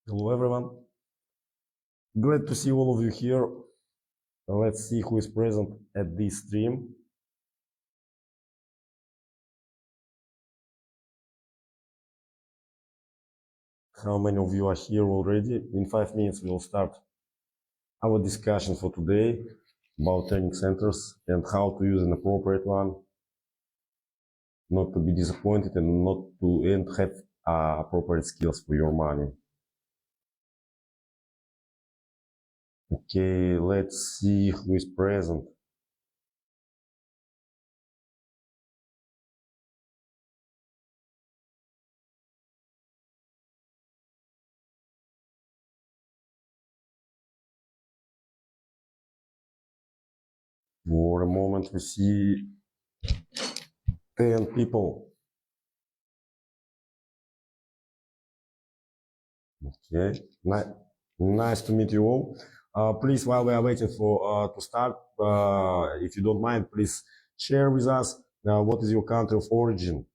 Hello everyone. Glad to see all of you here. Let's see who is present at this stream. How many of you are here already? In 5 minutes we will start our discussion for today about training centers and how to use an appropriate one, not to be disappointed and not to have appropriate skills for your money. Okay, let's see who is present. For a moment we see 10 people. Okay, nice to meet you all. Please, while we are waiting for to start, if you don't mind, please share with us what is your country of origin.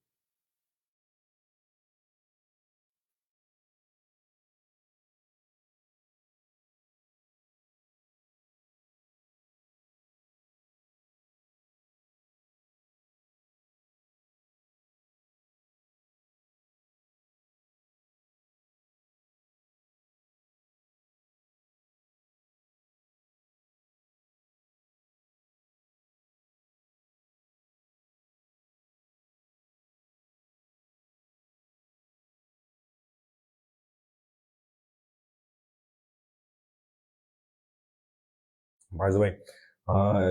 By the way,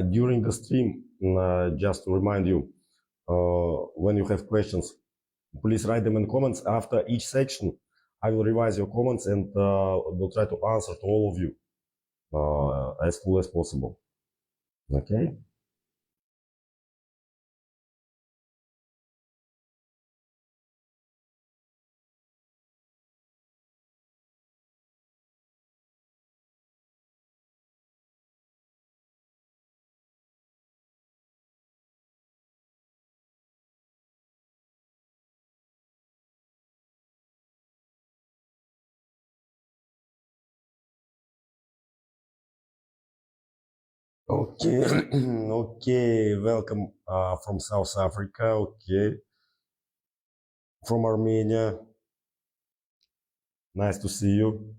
during the stream, just to remind you, when you have questions, please write them in comments. After each section, I will revise your comments and will try to answer to all of you as full as possible. Okay? Okay, okay, welcome from South Africa, okay, from Armenia, nice to see you.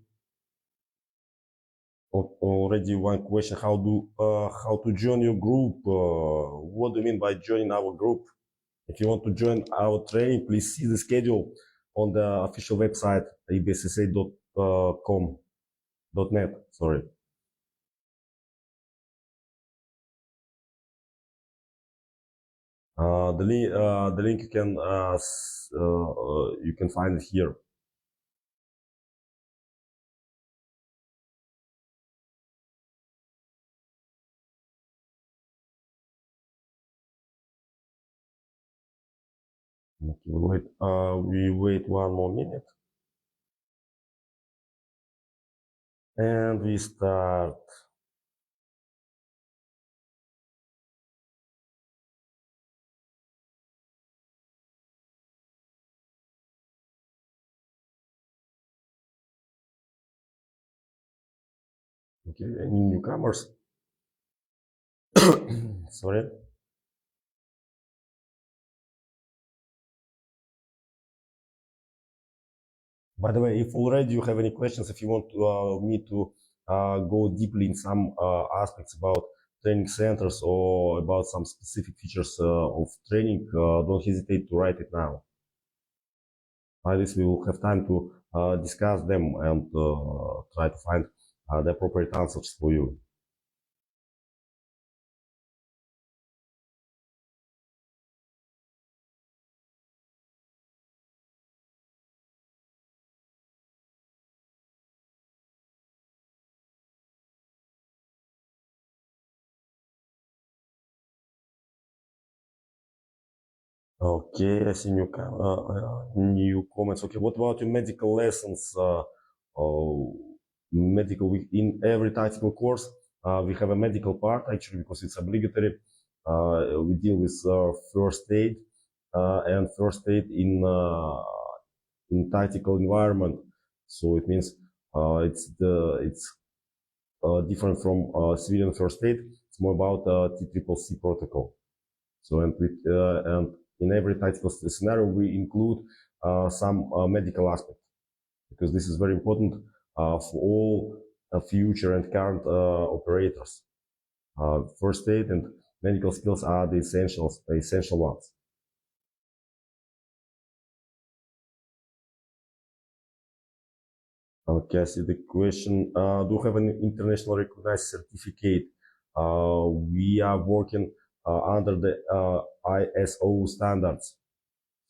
Already one question, how to join your group? What do you mean by joining our group? If you want to join our training, please see the schedule on the official website, ebssa.com.net, sorry. The link you can find it here. Okay, we wait 1 more minute. And we start. Okay, any newcomers? Sorry. By the way, if already you have any questions, if you want me to go deeply in some aspects about training centers or about some specific features of training, don't hesitate to write it now. By this, we will have time to discuss them and try to find the appropriate answers for you. Okay, I see new comments. Okay, what about your medical lessons? Medical in every tactical course, we have a medical part actually because it's obligatory. We deal with first aid and first aid in tactical environment. So it means It's different from civilian first aid. It's more about TCCC protocol. So and in every tactical scenario we include some medical aspect, because this is very important for all future and current operators. First aid and medical skills are the essential ones. Okay, I see the question. Do you have an international recognized certificate? We are working under the ISO standards.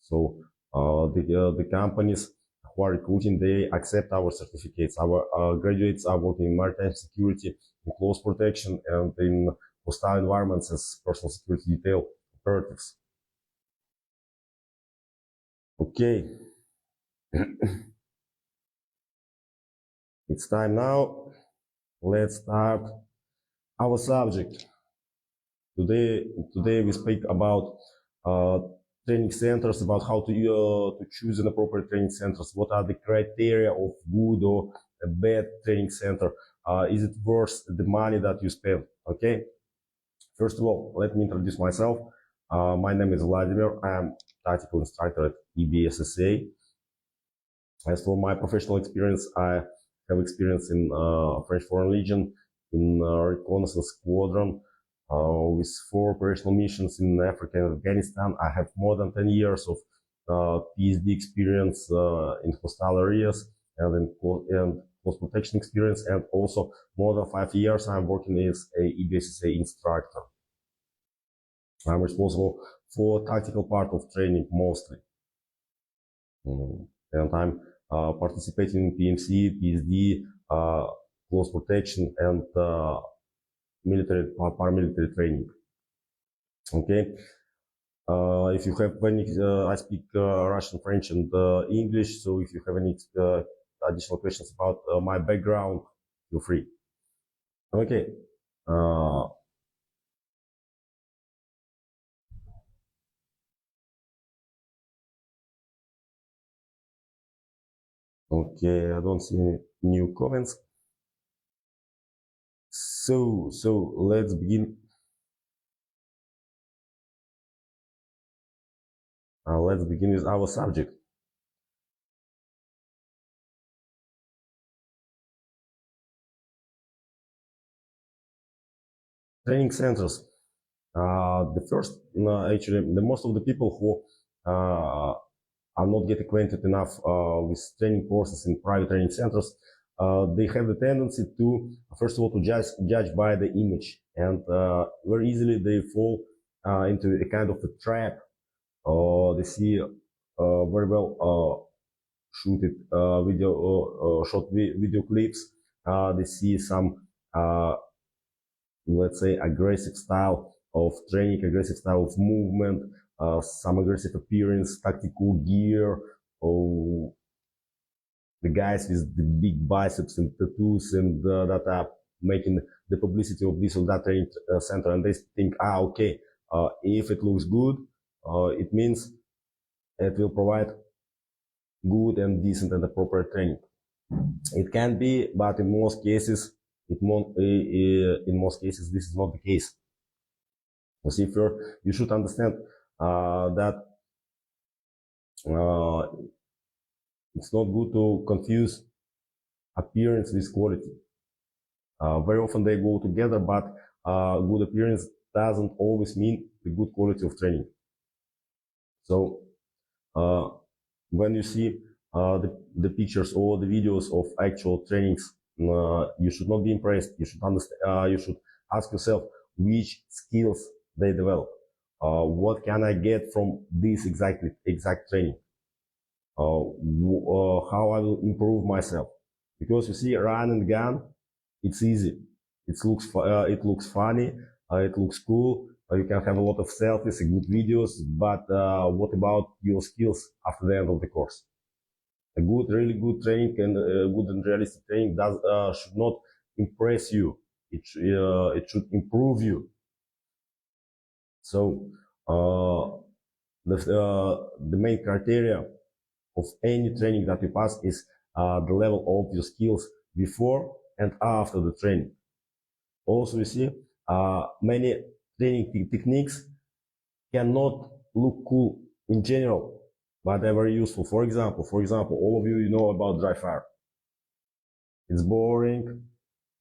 So the companies who are recruiting, they accept our certificates. Our graduates are working in maritime security, in close protection, and in hostile environments as personal security detail operatives. Okay. It's time now. Let's start our subject. Today we speak about training centers, about how to choose an appropriate training centers. What are the criteria of good or a bad training center? Is it worth the money that you spend? Okay. First of all, let me introduce myself. My name is Vladimir. I am tactical instructor at EBSSA. As for my professional experience, I have experience in French Foreign Legion, in reconnaissance squadron, with 4 operational missions in Africa and Afghanistan. I have more than 10 years of PSD experience in hostile areas and close protection experience, and also more than 5 years I'm working as a EBSSA instructor. I'm responsible for tactical part of training mostly. And I'm participating in PMC, PSD, close protection, and military, paramilitary training. Okay. If you have any, I speak Russian, French, and English. So if you have any additional questions about my background, feel free. Okay. Okay, I don't see any new comments. So let's begin. Let's begin with our subject. Training centers. The first, actually, the most of the people who are not get acquainted enough with training process in private training centers, they have the tendency to, first of all, to judge by the image, and very easily they fall into a kind of a trap. They see very well shooted shot video clips. They see some, let's say, aggressive style of training, aggressive style of movement, some aggressive appearance, tactical gear, the guys with the big biceps and tattoos and that are making the publicity of this or that training center, and they think, okay, if it looks good, it means it will provide good and decent and appropriate training. It can be, but in most cases, this is not the case. See, first, you should understand that it's not good to confuse appearance with quality. Very often they go together, but good appearance doesn't always mean the good quality of training. So when you see the pictures or the videos of actual trainings, you should not be impressed. You should understand. You should ask yourself which skills they develop. What can I get from this exact training? How I will improve myself? Because you see, run and gun, it's easy. It looks funny. It looks cool. You can have a lot of selfies and good videos. But what about your skills after the end of the course? A good, really good training and good and realistic training should not impress you. It should improve you. So the main criteria of any training that you pass is the level of your skills before and after the training. Also, you see, many training techniques cannot look cool in general, but they're very useful. For example, all of you know about dry fire. It's boring,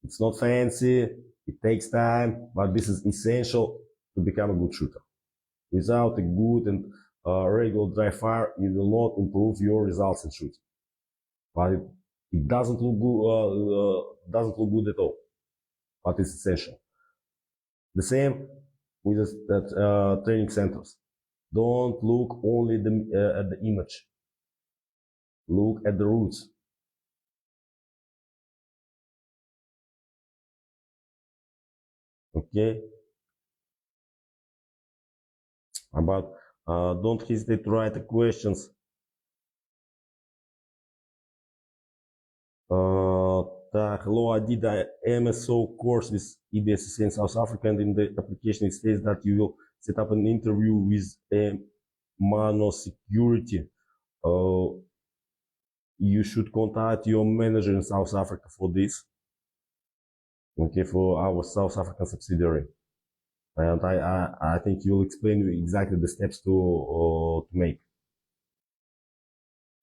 it's not fancy, it takes time, but this is essential to become a good shooter. Without a good and regular dry fire, you will not improve your results in shooting. But it doesn't look good at all. But it's essential. The same with the training centers. Don't look only at the image. Look at the roots. Okay. But don't hesitate to write the questions. Hello, I did an MSO course with EBSC in South Africa, and in the application it says that you will set up an interview with Mano Security. You should contact your manager in South Africa for this. Okay, for our South African subsidiary. And I think you'll explain exactly the steps to make.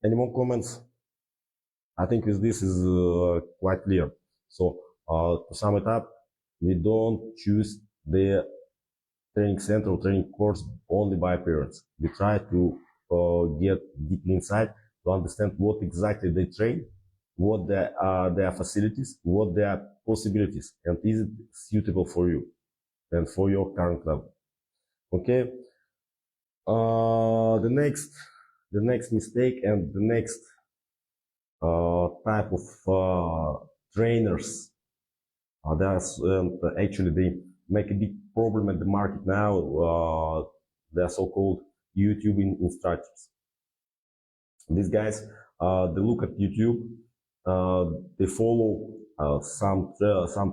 Any more comments? I think with this is quite clear. So to sum it up, we don't choose the training center or training course only by appearance. We try to get deeply inside to understand what exactly they train, what their facilities, what their possibilities, and is it suitable for you and for your current level. Okay. The next mistake and the next type of trainers. Actually, they make a big problem at the market now. They're so-called YouTube instructors. These guys, they look at YouTube, they follow some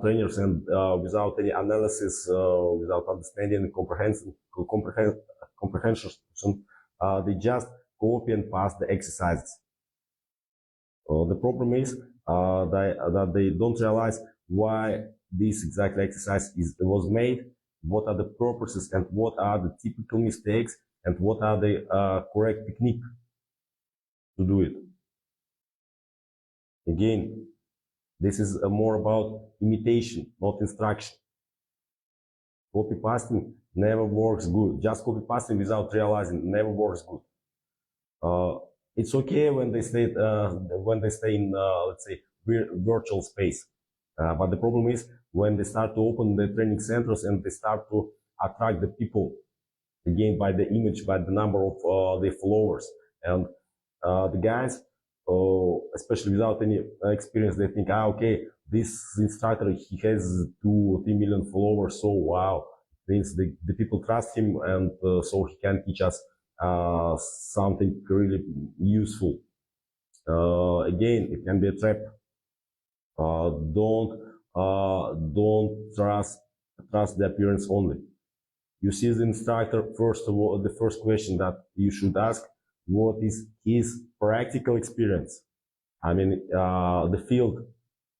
trainers, and without any analysis, without understanding and comprehension, they just copy and pass the exercises. The problem is that they don't realize why this exact exercise was made, what are the purposes, and what are the typical mistakes, and what are the correct technique to do it. Again, this is more about imitation, not instruction. Copy pasting never works good. Just copy pasting without realizing never works good. It's okay when they stay in let's say virtual space, but the problem is when they start to open the training centers and they start to attract the people again by the image, by the number of their followers, and the guys, especially without any experience, they think, okay, this instructor, he has 2 or 3 million followers, so wow, means the people trust him, and so he can teach us something really useful. Again, it can be a trap. Don't trust the appearance only. You see the instructor, first of all, the first question that you should ask, what is his practical experience? I mean, the field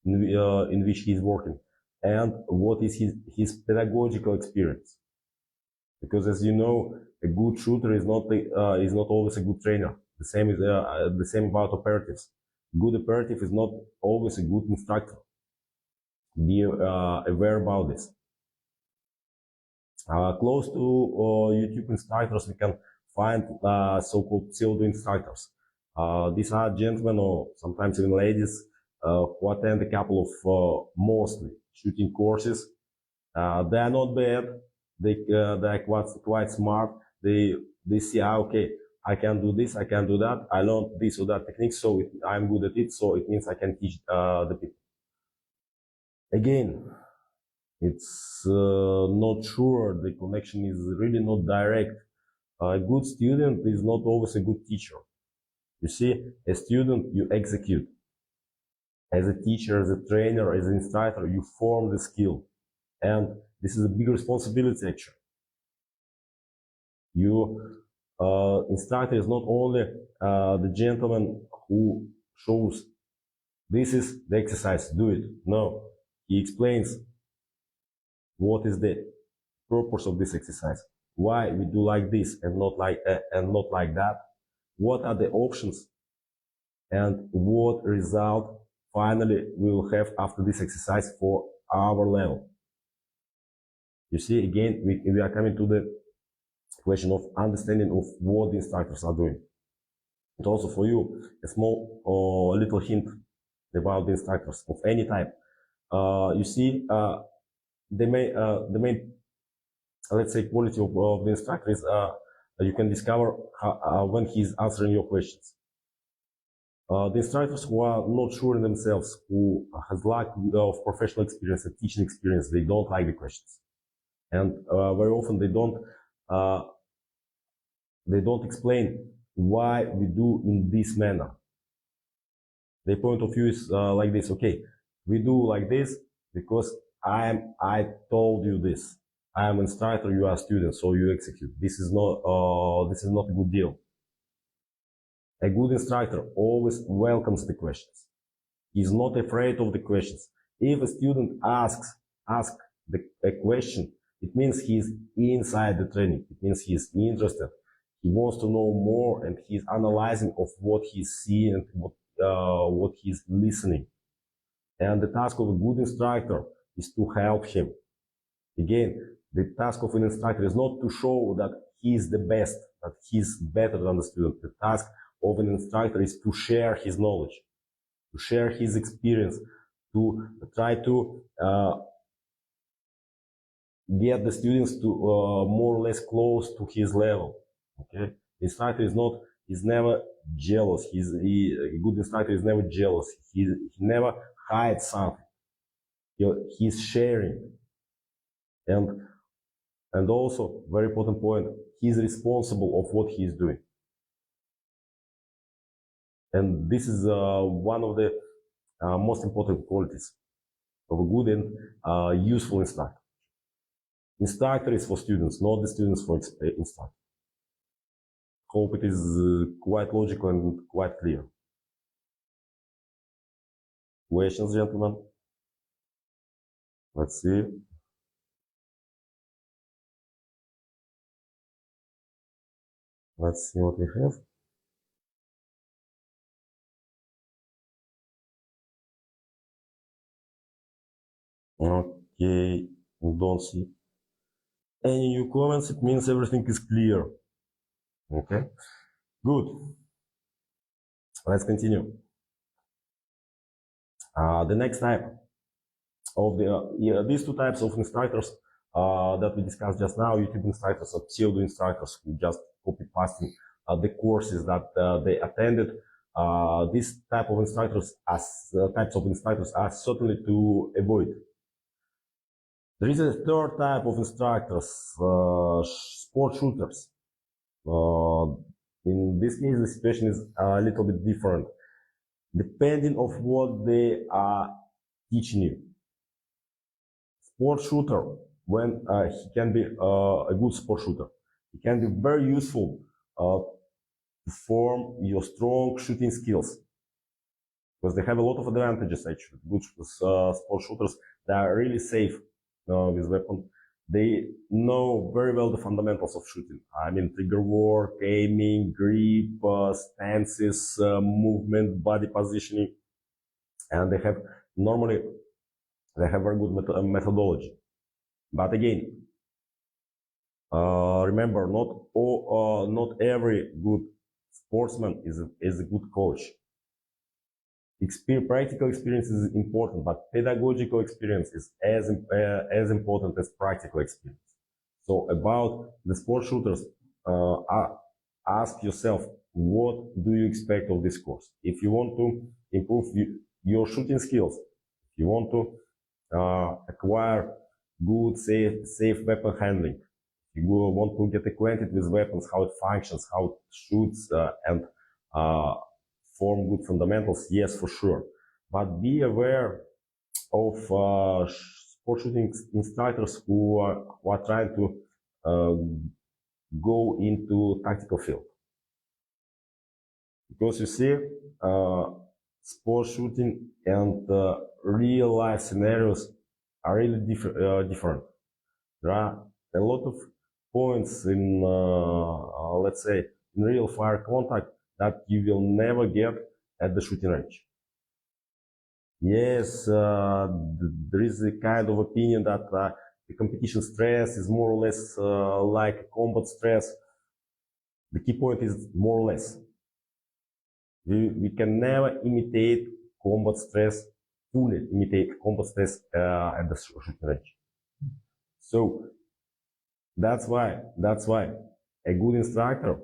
in which he's working, and what is his pedagogical experience? Because as you know, a good shooter is not always a good trainer. The same about operatives. Good operative is not always a good instructor. Be aware about this. Close to YouTube instructors, we can find so-called pseudo instructors. These are gentlemen or sometimes even ladies who attend a couple of mostly shooting courses. They are not bad. They are quite smart. They see, okay, I can do this, I can do that. I learned this or that technique, so I'm good at it. So it means I can teach the people. Again, it's not sure. The connection is really not direct. A good student is not always a good teacher. You see, a student you execute. As a teacher, as a trainer, as an instructor, you form the skill. And this is a big responsibility, actually. Instructor is not only the gentleman who shows this is the exercise, do it. No, he explains what is the purpose of this exercise, why we do like this and not like that, what are the options, and what result finally we will have after this exercise for our level. You see, again, we are coming to the question of understanding of what the instructors are doing. And also for you, a small or a little hint about the instructors of any type. You see, the main, let's say, quality of the instructor is you can discover when he's answering your questions. The instructors who are not sure in themselves, who has lack of professional experience and teaching experience, they don't like the questions, and very often they don't explain why we do in this manner. Their point of view is like this: okay, we do like this because I told you this. I am instructor, you are student, so you execute. This is not a good deal. A good instructor always welcomes the questions. He's not afraid of the questions. If a student asks a question, it means he's inside the training. It means he's interested. He wants to know more, and he's analyzing of what he's seeing and what he's listening. And the task of a good instructor is to help him. Again, the task of an instructor is not to show that he's the best, that he's better than the student. The task of an instructor is to share his knowledge, to share his experience, to try to get the students to more or less close to his level. Okay, the instructor is never jealous. A good instructor is never jealous. He never hides something. He's sharing, and also very important point: he's responsible of what he is doing. And this is one of the most important qualities of a good and useful instructor. Instructor is for students, not the students for instructor. Hope it is quite logical and quite clear. Questions, gentlemen? Let's see. Let's see what we have. Okay, don't see any new comments. It means everything is clear. Okay, good. Let's continue. The next type of these two types of instructors that we discussed just now, YouTube instructors or pseudo instructors who just copy pasting the courses that they attended. These types of instructors are certainly to avoid. There is a third type of instructors, sport shooters. In this case, the situation is a little bit different, depending on what they are teaching you. Sport shooter, when he can be a good sport shooter, he can be very useful to form your strong shooting skills, because they have a lot of advantages. Actually, good sport shooters, they are really safe with weapons. They know very well the fundamentals of shooting. I mean, trigger work, aiming, grip, stances, movement, body positioning, and they have very good methodology. But again, remember, not every good sportsman is a good coach. Practical experience is important, but pedagogical experience is as important as practical experience. So about the sport shooters, ask yourself, what do you expect of this course? If you want to improve your shooting skills, if you want to acquire good, safe weapon handling, if you want to get acquainted with weapons, how it functions, how it shoots, and form good fundamentals, yes, for sure. But be aware of sport shooting instructors who are trying to go into tactical field. Because you see, sport shooting and real life scenarios are really different. There are a lot of points in, let's say, in real fire contact that you will never get at the shooting range. Yes, there is a kind of opinion that the competition stress is more or less like combat stress. The key point is more or less. We can never imitate combat stress, fully imitate combat stress at the shooting range. So that's why a good instructor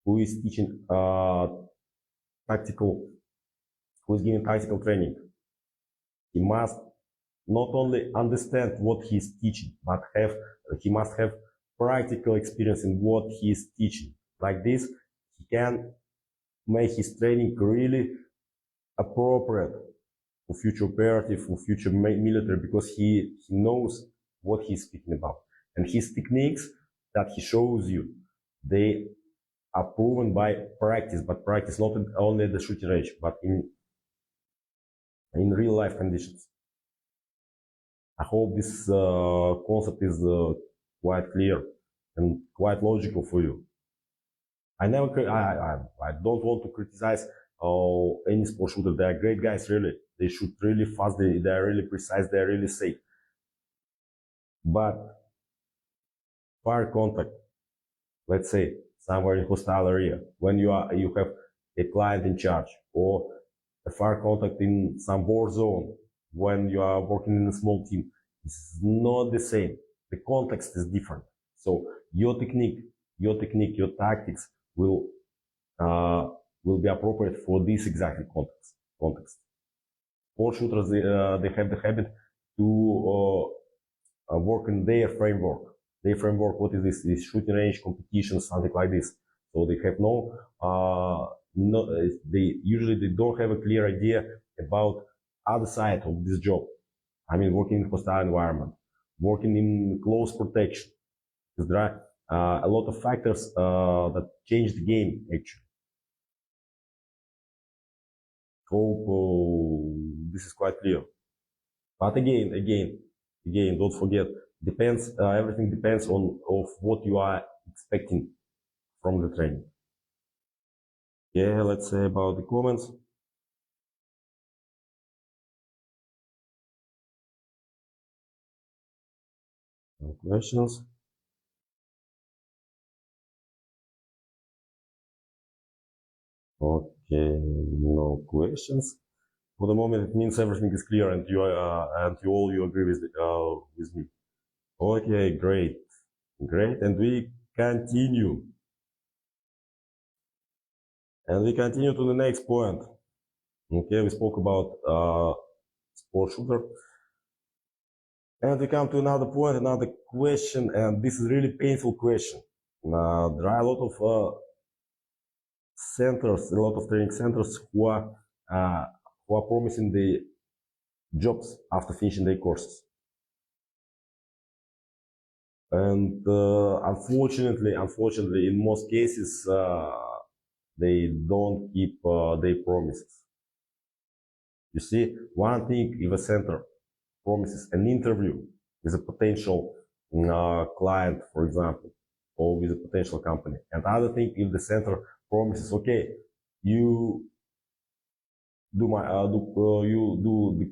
who is teaching who is giving tactical training, he must not only understand what he is teaching, but he must have practical experience in what he is teaching. Like this, he can make his training really appropriate for future operative, for future military, because he knows what he's speaking about. And his techniques that he shows you, they are proven by practice, but practice not only at the shooting range, but in real life conditions. I hope this concept is quite clear and quite logical for you. I don't want to criticize any sport shooter. They are great guys, really. They shoot really fast. They are really precise. They are really safe. But fire contact, let's say somewhere in hostile area, when you have a client in charge, or a fire contact in some war zone, when you are working in a small team, it's not the same. The context is different. So your technique, your tactics will be appropriate for this exact context. Sport shooters, they have the habit to work in their framework. Their framework, what is this? This shooting range competition, something like this. So they have they usually don't have a clear idea about other side of this job. I mean, working in hostile environment, working in close protection. Because there are a lot of factors that change the game, actually. Hope this is quite clear. But again, don't forget, everything depends on what you are expecting from the training. Yeah, let's say about the comments. No questions. Okay, no questions. For the moment, it means everything is clear, and you agree with me. Okay, great, and we continue. And we continue to the next point. Okay, we spoke about sport shooter. And we come to another point, another question, and this is really painful question. There are a lot of training centers who are promising the jobs after finishing their courses. And unfortunately, in most cases, they don't keep their promises. You see, one thing if a center promises an interview with a potential client, for example, or with a potential company, and other thing if the center promises, okay, you do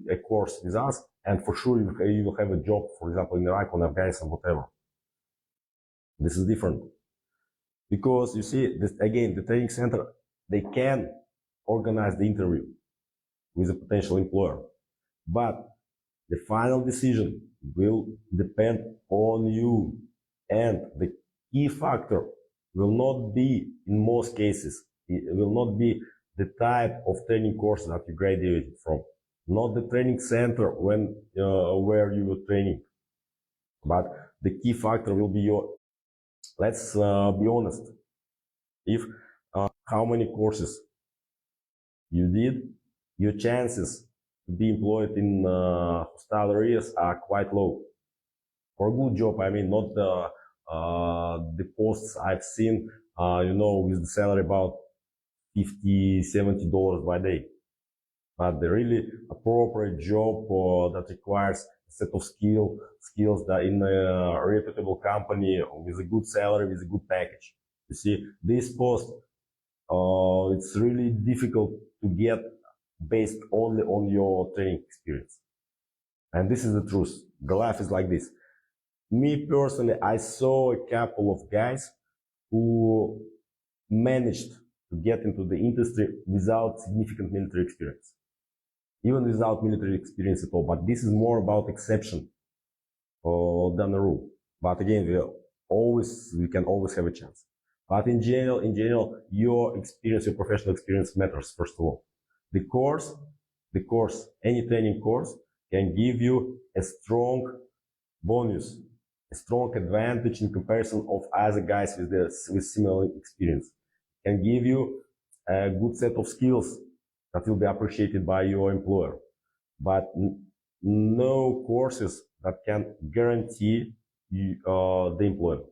a course with us, and for sure you will have a job, for example, in Iraq or Afghanistan, whatever. This is different. Because you see, again, the training center, they can organize the interview with a potential employer. But the final decision will depend on you. And the key factor will not be, in most cases, it will not be the type of training course that you graduated from. Not the training center where you were training. But the key factor will be let's be honest. If how many courses you did, your chances to be employed in hostile areas are quite low. For a good job, I mean, not the posts I've seen, with the salary about $50, $70 by day. but the really appropriate job that requires a set of skills that in a reputable company with a good salary, with a good package. You see, this post, it's really difficult to get based only on your training experience. And this is the truth. The life is like this. Me personally, I saw a couple of guys who managed to get into the industry without significant military experience, even without military experience at all. But this is more about exception than a rule. But again, we can always have a chance. But in general, your experience, your professional experience matters first of all. The course, any training course can give you a strong bonus, a strong advantage in comparison of other guys with similar experience. Can give you a good set of skills that will be appreciated by your employer, but no courses that can guarantee you, the employment.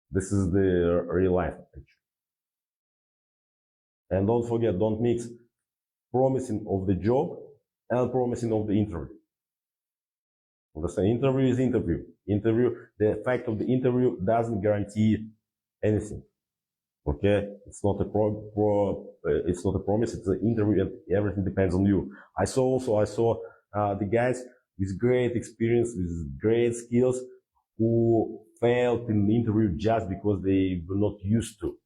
This is the real life picture. And don't forget, don't mix promising of the job and promising of the interview. Understand? Interview is interview. The fact of the interview doesn't guarantee anything. Okay, it's not a it's not a promise. It's an interview, and everything depends on you. I saw the guys with great experience, with great skills, who failed in the interview just because they were not used to.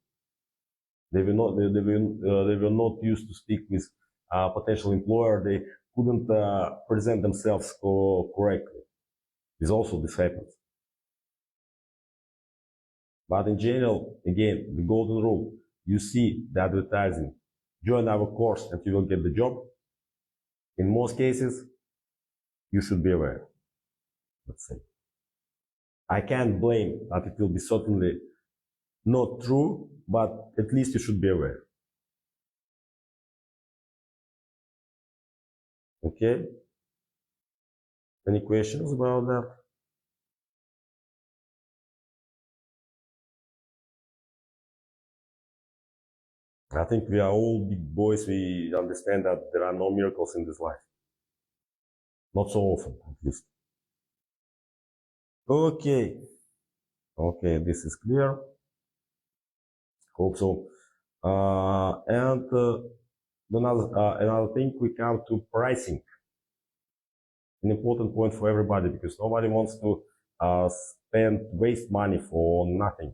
They were not used to speak with a potential employer. They couldn't present themselves correctly. This happens. But in general, again, the golden rule, you see the advertising, join our course and you will get the job. In most cases, you should be aware, let's say. I can't blame that it will be certainly not true, but at least you should be aware. Okay? Any questions about that? I think we are all big boys. We understand that there are no miracles in this life. Not so often, at least. Okay. Okay, this is clear. Hope so. Another thing, we come to pricing. An important point for everybody, because nobody wants to waste money for nothing.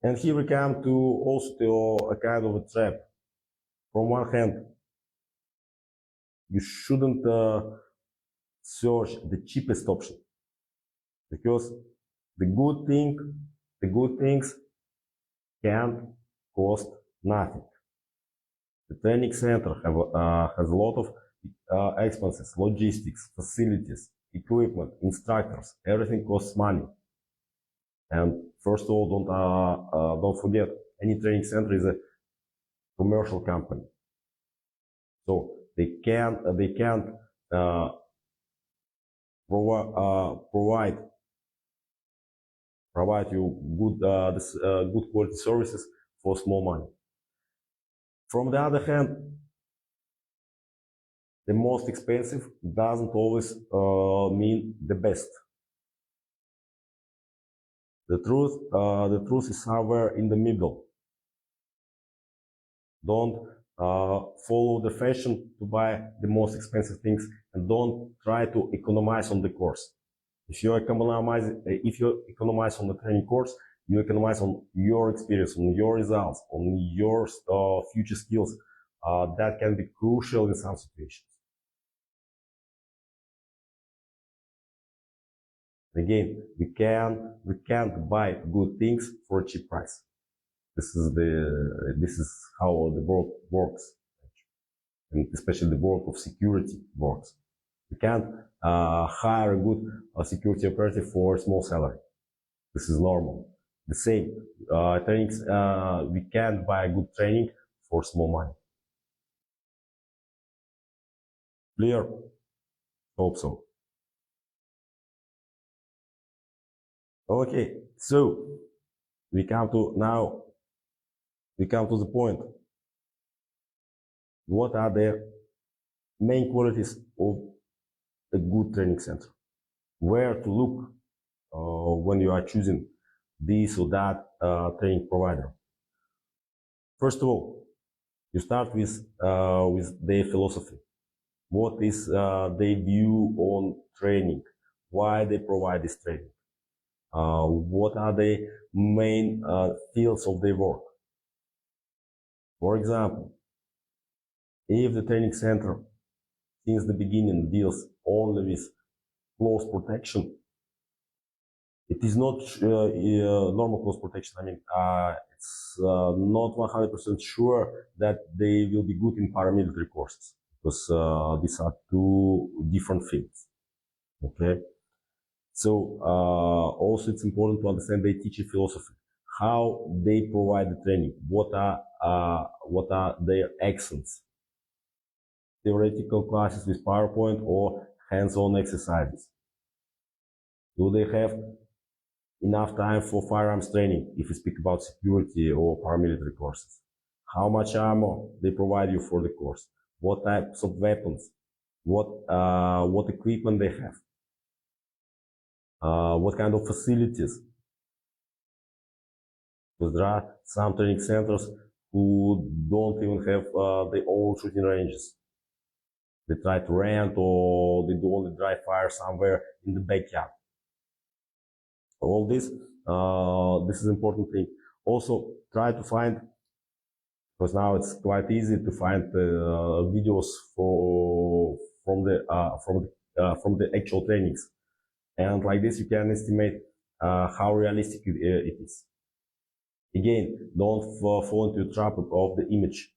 And here we come to also to a kind of a trap. From one hand, you shouldn't search the cheapest option, because the good things can't cost nothing. The training center has a lot of expenses, logistics, facilities, equipment, instructors. Everything costs money. And first of all, don't forget, any training center is a commercial company, so they can't provide you good quality services for small money. From the other hand, the most expensive doesn't always mean the best. The truth is somewhere in the middle. Don't follow the fashion to buy the most expensive things, and don't try to economize on the course. If you economize on the training course, you economize on your experience, on your results, on your future skills. That can be crucial in some situations. Again, we can't buy good things for a cheap price. This is how the world works, and especially the world of security works. We can't hire a good security operative for a small salary. This is normal. The same trainings, we can't buy good training for small money. Clear? Hope so. Okay, so we come to the point. what are the main qualities of a good training center, where to look when you are choosing this or that training provider. First of all, you start with their philosophy. What is their view on training? Why they provide this training? What are the main fields of their work? For example, if the training center since the beginning deals only with close protection, it is not normal close protection. I mean, it's not 100% sure that they will be good in paramilitary courses, because these are two different fields. Okay. So also it's important to understand their teaching philosophy, how they provide the training, what are their accents, theoretical classes with PowerPoint or hands-on exercises. Do they have enough time for firearms training if we speak about security or paramilitary courses? How much ammo they provide you for the course? What types of weapons? What equipment they have? What kind of facilities? Because there are some training centers who don't even have their own shooting ranges. They try to rent, or they do only dry fire somewhere in the backyard. All this is an important thing. Also, try to find, because now it's quite easy to find videos from the actual trainings, and like this you can estimate how realistic it is. Again, don't fall into the trap of the image.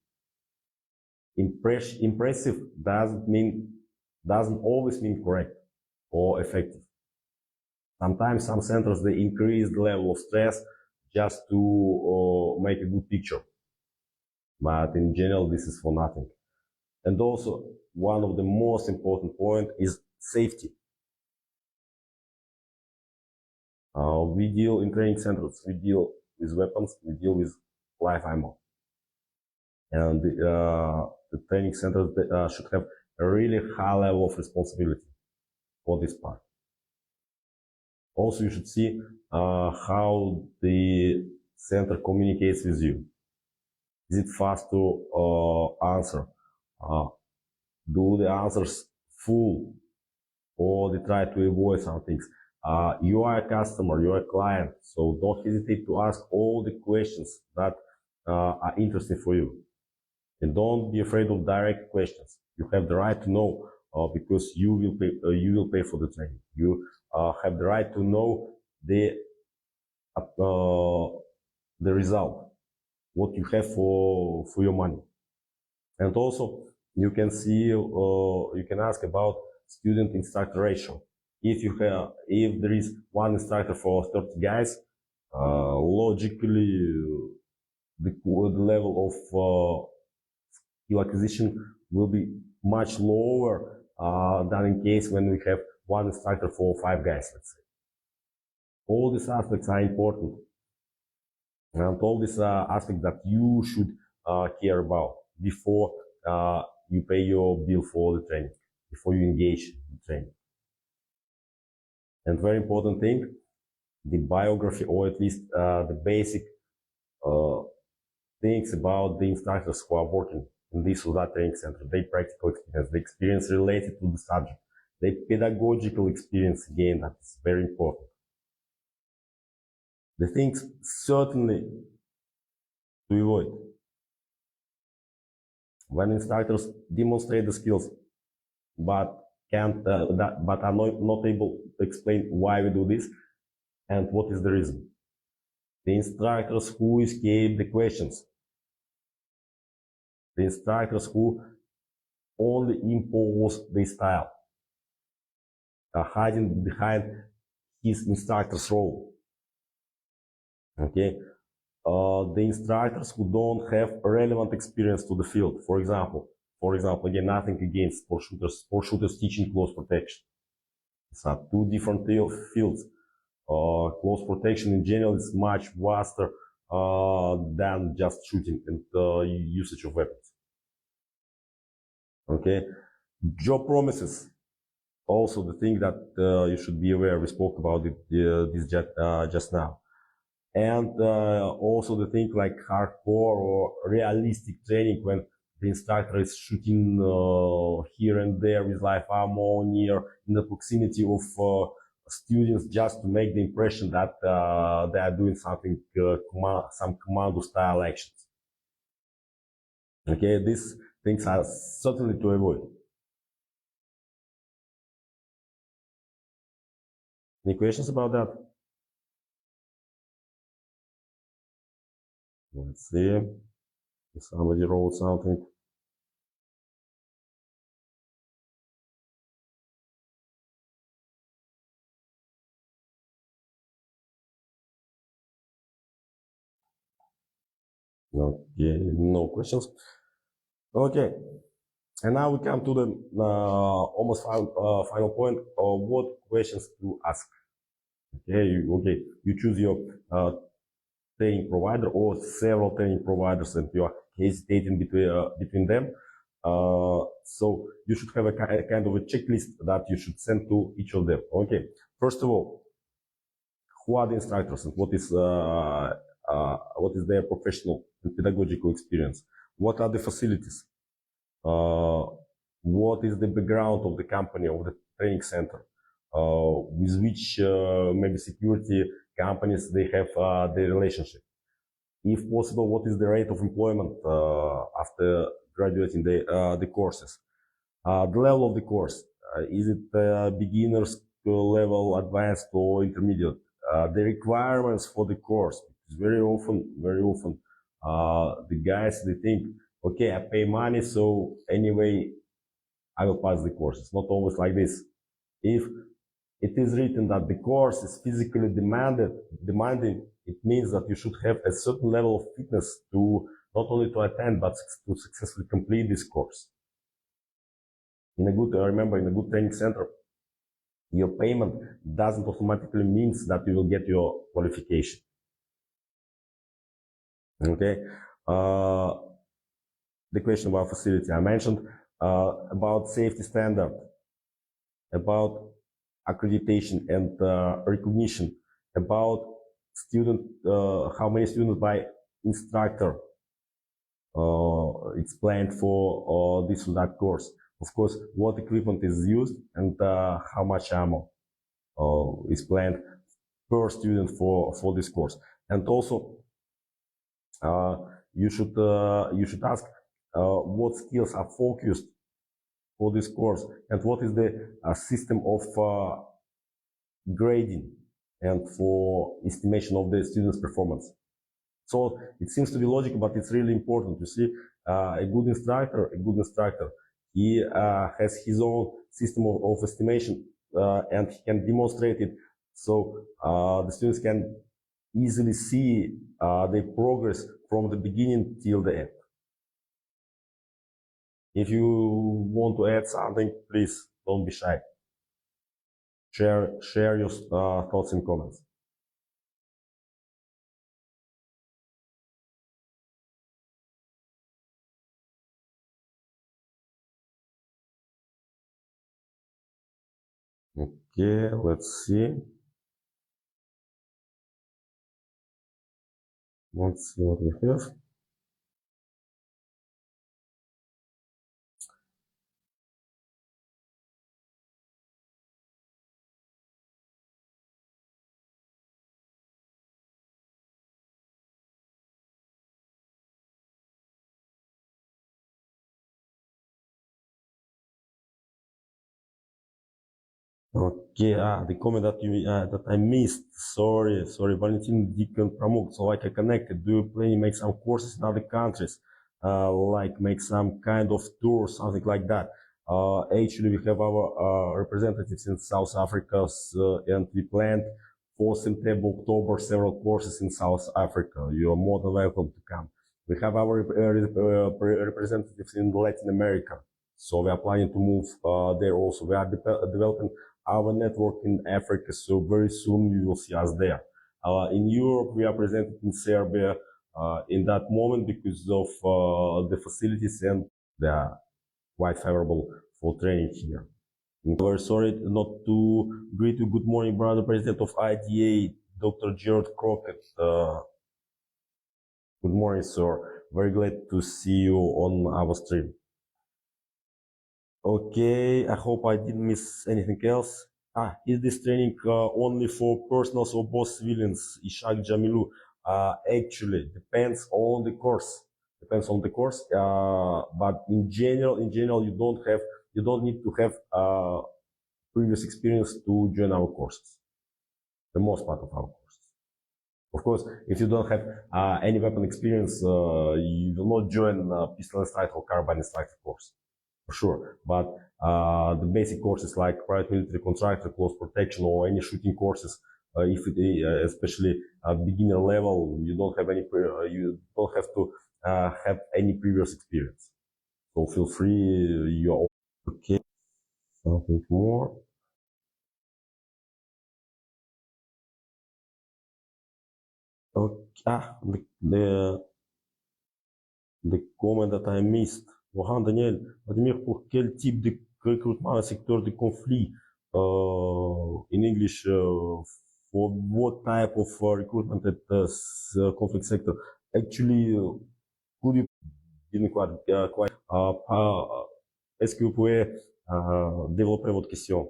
Impressive doesn't always mean correct or effective. Sometimes some centers they increase the level of stress just to make a good picture, but in general this is for nothing. And also one of the most important points is safety. We deal in training centers, we deal with weapons, we deal with live ammo, and the training centers should have a really high level of responsibility for this part. Also, you should see how the center communicates with you. Is it fast to answer? Do the answers full, or they try to avoid some things? You are a customer, you are a client, so don't hesitate to ask all the questions that are interesting for you. And don't be afraid of direct questions. You have the right to know, because you will pay for the training. You have the right to know the result, what you have for your money. And also you can see, you can ask about student instructor ratio. If there is one instructor for 30 guys, logically the level of skill acquisition will be much lower than in case when we have one instructor for 5 guys, let's say. All these aspects are important, and all these aspects that you should care about before you pay your bill for the training, before you engage in training. And very important thing, the biography, or at least the basic things about the instructors who are working in this or that training center, their practical experience, the experience related to the subject, their pedagogical experience, again, that's very important. The things certainly to avoid: when instructors demonstrate the skills but are not able to explain why we do this and what is the reason. The instructors who escape the questions. The instructors who only impose their style, hiding behind his instructor's role. Okay, the instructors who don't have relevant experience to the field. For example, again, nothing against sport shooters teaching close protection. These are two different fields. Close protection in general is much vaster than just shooting and usage of weapons. Okay, job promises. Also, the thing that you should be aware. We spoke about it this just now, and also the thing like hardcore or realistic training when the instructor is shooting here and there with live ammo near in the proximity of students just to make the impression that they are doing something, some commando style actions. Okay, these things are certainly to avoid. Any questions about that? Let's see if somebody wrote something. Okay, no questions. Okay, and now we come to the almost final point of what questions to ask. Okay, you choose your training provider or several training providers, and you are hesitating between them. So you should have a kind of a checklist that you should send to each of them. Okay, first of all, who are the instructors and what is their professional and pedagogical experience? What are the facilities? What is the background of the company, of the training center? With which maybe security companies they have the relationship? If possible, what is the rate of employment after graduating the courses? The level of the course, is it beginners level, advanced, or intermediate? The requirements for the course, because very often, the guys, they think, okay, I pay money, so anyway, I will pass the course. It's not always like this. If it is written that the course is physically demanding, it means that you should have a certain level of fitness to not only to attend, but to successfully complete this course. I remember in a good training center, your payment doesn't automatically means that you will get your qualification. Okay. The question about facility I mentioned, about safety standard, about accreditation and recognition, about student, how many students by instructor it's planned for this or that course. Of course, what equipment is used and how much ammo is planned per student for this course. And also, you should ask what skills are focused for this course and what is the system of grading and for estimation of the student's performance. So it seems to be logical, but it's really important to see a good instructor. He has his own system of estimation and he can demonstrate it, so the students can easily see their progress from the beginning till the end. If you want to add something, please don't be shy. Share your thoughts and comments. Okay, let's see. Let's see what we have. Okay, the comment that I missed. Sorry, Valentin Deacon Pramuk. So like I connected. Do you plan to make some courses in other countries? Like make some kind of tour, something like that. Actually, we have our representatives in South Africa, and we planned for September, October several courses in South Africa. You are more than welcome to come. We have our representatives in Latin America, so we are planning to move there also. We are developing our network in Africa, so very soon you will see us there. In Europe, we are presented in Serbia in that moment because of the facilities and the quite favorable for training here. I'm very sorry not to greet you. Good morning, brother president of IDA, Dr. Gerard Crockett. Good morning, sir. Very glad to see you on our stream. Okay, I hope I didn't miss anything else. Is this training only for personals or both civilians? Ishak Jamilu. Actually, depends on the course. Depends on the course. But in general, you don't need to have previous experience to join our courses. The most part of our courses. Of course, if you don't have any weapon experience, you will not join pistol instructor or carbine instructor course, for sure. But the basic courses like private military contractor, close protection, or any shooting courses, if it, especially beginner level, you don't have any, you don't have to have any previous experience. So feel free. You're okay. Something more. Okay. The comment that I missed. Mohan Daniel, Vladimir, pour quel type de recrutement un secteur de conflit? In English, for what type of recruitment at the conflict sector? Actually, could you didn't quite est-ce que vous pouvez développer votre question?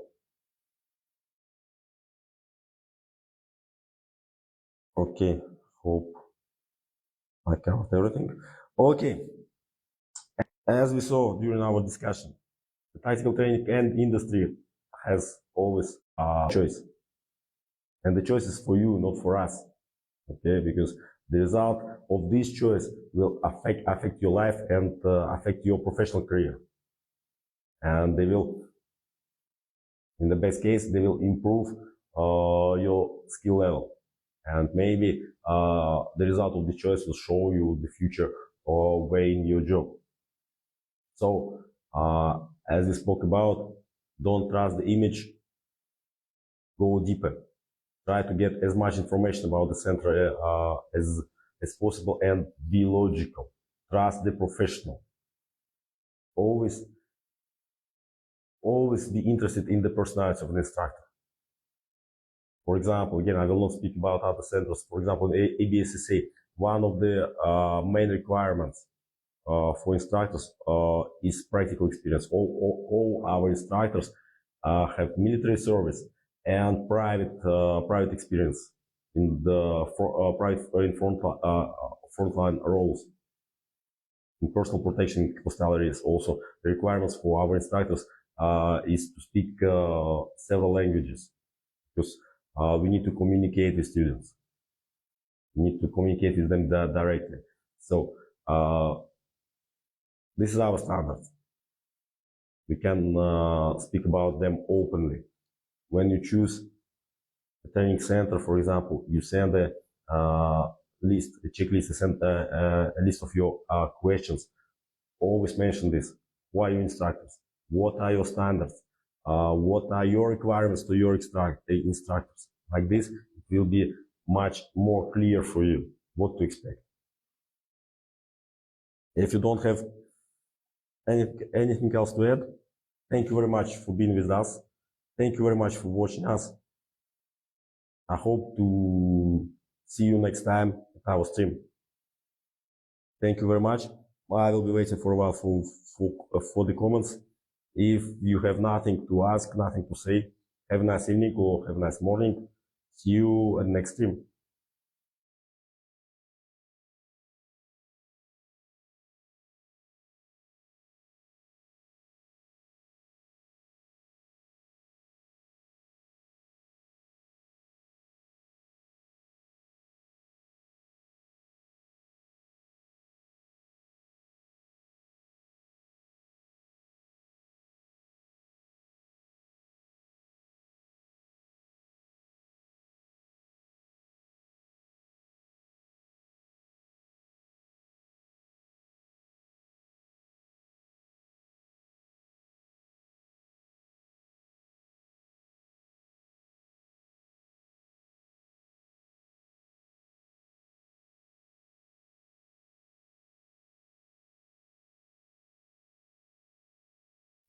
Okay, hope I covered everything. Okay, as we saw during our discussion, the tactical training and industry has always a choice. And the choice is for you, not for us. Okay, because the result of this choice will affect your life and affect your professional career. And they will, in the best case, they will improve your skill level. And maybe the result of the choice will show you the future way in your job. So, as we spoke about, don't trust the image, go deeper. Try to get as much information about the center as possible and be logical. Trust the professional. Always be interested in the personality of the instructor. For example, again, I will not speak about other centers. For example, ABSSA, one of the main requirements for instructors is practical experience. All our instructors have military service and private experience in the frontline roles. In personal protection coastal areas, also the requirements for our instructors is to speak several languages, because we need to communicate with students. We need to communicate with them directly. So this is our standard. We can speak about them openly. When you choose a training center, for example, you send a list, a checklist, you send a list of your questions. Always mention this. Who are your instructors? What are your standards? What are your requirements to your instructors? Like this, it will be much more clear for you what to expect. If you don't have anything else to add, thank you very much for being with us. Thank you very much for watching us. I hope to see you next time at our stream. Thank you very much. I will be waiting for a while for the comments. If you have nothing to ask, nothing to say, have a nice evening or have a nice morning. See you at the next stream.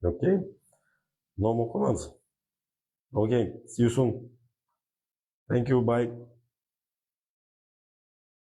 Okay, no more comments. Okay, see you soon. Thank you, bye.